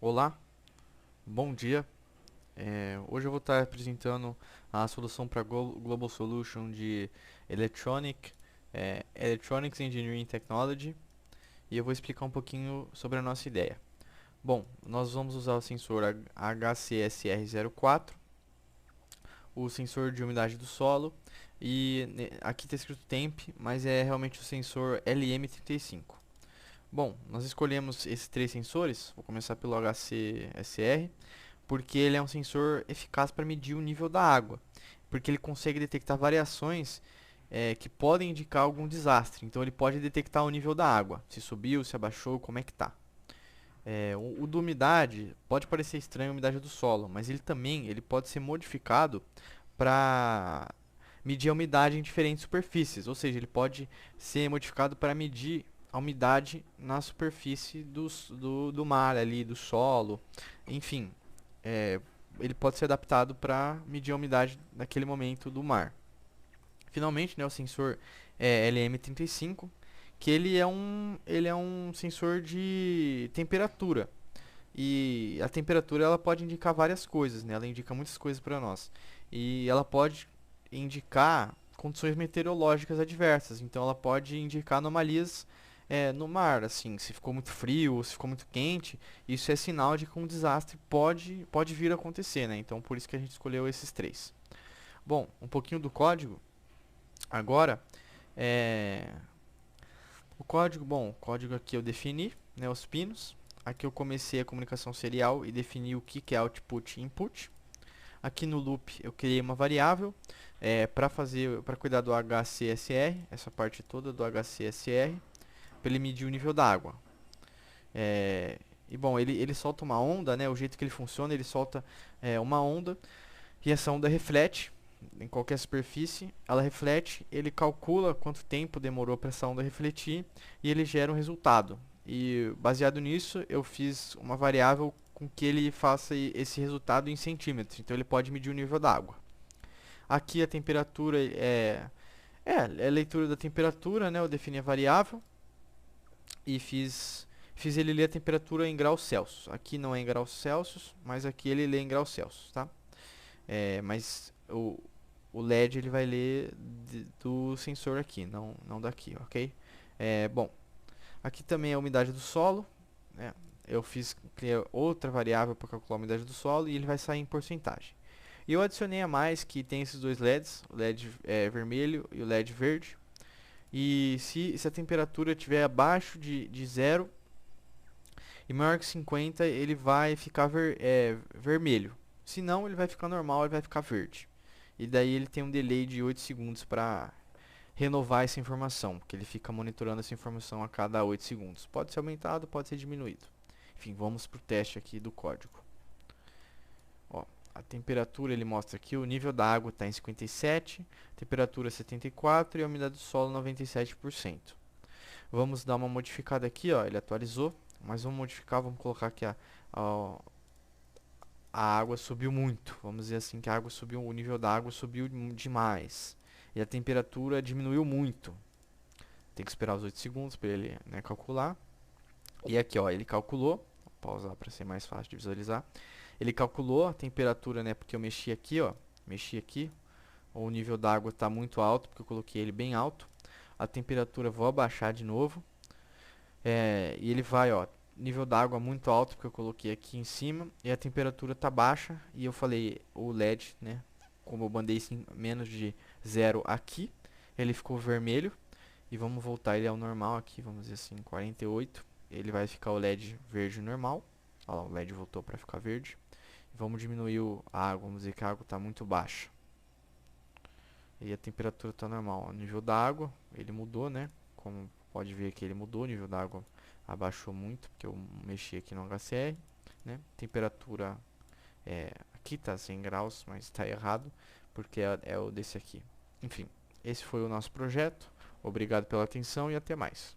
Olá, bom dia. Hoje eu vou estar apresentando a solução para Global Solution de Electronics Engineering Technology e eu vou explicar um pouquinho sobre a nossa ideia. Bom, nós vamos usar o sensor HCSR04, o sensor de umidade do solo e aqui está escrito TEMP, mas é realmente o sensor LM35. Bom, nós escolhemos esses três sensores, vou começar pelo HCSR, porque ele é um sensor eficaz para medir o nível da água, porque ele consegue detectar variações que podem indicar algum desastre. Então ele pode detectar o nível da água, se subiu, se abaixou, como é que está. O da umidade pode parecer estranho a umidade do solo, mas ele pode ser modificado para medir a umidade em diferentes superfícies, ou seja, ele pode ser modificado para medir a umidade na superfície do mar ali, do solo, enfim, é, ele pode ser adaptado para medir a umidade naquele momento do mar. Finalmente, né, o sensor LM35, que ele é um sensor de temperatura. E a temperatura ela pode indicar várias coisas, né? Ela indica muitas coisas para nós. E ela pode indicar condições meteorológicas adversas. Então ela pode indicar anomalias no mar, assim, se ficou muito frio, se ficou muito quente, isso é sinal de que um desastre pode vir a acontecer, né? Então por isso que a gente escolheu esses três. Bom, um pouquinho do código. Agora, é, o código aqui eu defini, né, os pinos. Aqui eu comecei a comunicação serial e defini o que é output e input. Aqui no loop eu criei uma variável para cuidar do HCSR, essa parte toda do HCSR, para ele medir o nível da água. E bom, ele solta uma onda, né? O jeito que ele funciona, ele solta uma onda e essa onda reflete em qualquer superfície, ela reflete, ele calcula quanto tempo demorou para essa onda refletir e ele gera um resultado. E baseado nisso, eu fiz uma variável com que ele faça esse resultado em centímetros. Então ele pode medir o nível da água. Aqui a temperatura é a leitura da temperatura, né? Eu defini a variável e fiz ele ler a temperatura em graus Celsius. Aqui não é em graus Celsius, mas aqui ele lê em graus Celsius, tá? Mas o LED ele vai ler do sensor aqui, não daqui, ok? Bom, aqui também é a umidade do solo, né? Criei outra variável para calcular a umidade do solo e ele vai sair em porcentagem. E eu adicionei a mais que tem esses dois LEDs, o LED vermelho e o LED verde. E se a temperatura estiver abaixo de zero e maior que 50, ele vai ficar vermelho. Se não, ele vai ficar normal, ele vai ficar verde. E daí ele tem um delay de 8 segundos para renovar essa informação, porque ele fica monitorando essa informação a cada 8 segundos. Pode ser aumentado, pode ser diminuído. Enfim, vamos para o teste aqui do código. Ó, a temperatura ele mostra aqui, o nível da água está em 57, temperatura 74 e a umidade do solo 97%. Vamos dar uma modificada aqui, ó, ele atualizou, mas vamos modificar, vamos colocar aqui a água subiu muito. Vamos dizer assim que a água subiu, o nível da água subiu demais. E a temperatura diminuiu muito. Tem que esperar os 8 segundos para ele, né, calcular. E aqui, ó, ele calculou. Vou pausar para ser mais fácil de visualizar. Ele calculou a temperatura, né, porque eu mexi aqui, ó. Mexi aqui. O nível da água está muito alto, porque eu coloquei ele bem alto. A temperatura vou abaixar de novo. E ele vai, ó, nível da água muito alto, porque eu coloquei aqui em cima, e a temperatura tá baixa, e eu falei, o LED, né, como eu mandei menos de zero aqui, ele ficou vermelho, e vamos voltar ele ao normal aqui, vamos dizer assim, 48, ele vai ficar o LED verde normal, ó lá, o LED voltou para ficar verde, vamos diminuir a água, vamos dizer que a água está muito baixa, e a temperatura está normal, o nível da água, ele mudou, né, como pode ver que ele mudou, o nível da água abaixou muito, porque eu mexi aqui no HCR, né? Temperatura aqui está 100 graus, mas está errado, porque é o desse aqui. Enfim, esse foi o nosso projeto. Obrigado pela atenção e até mais.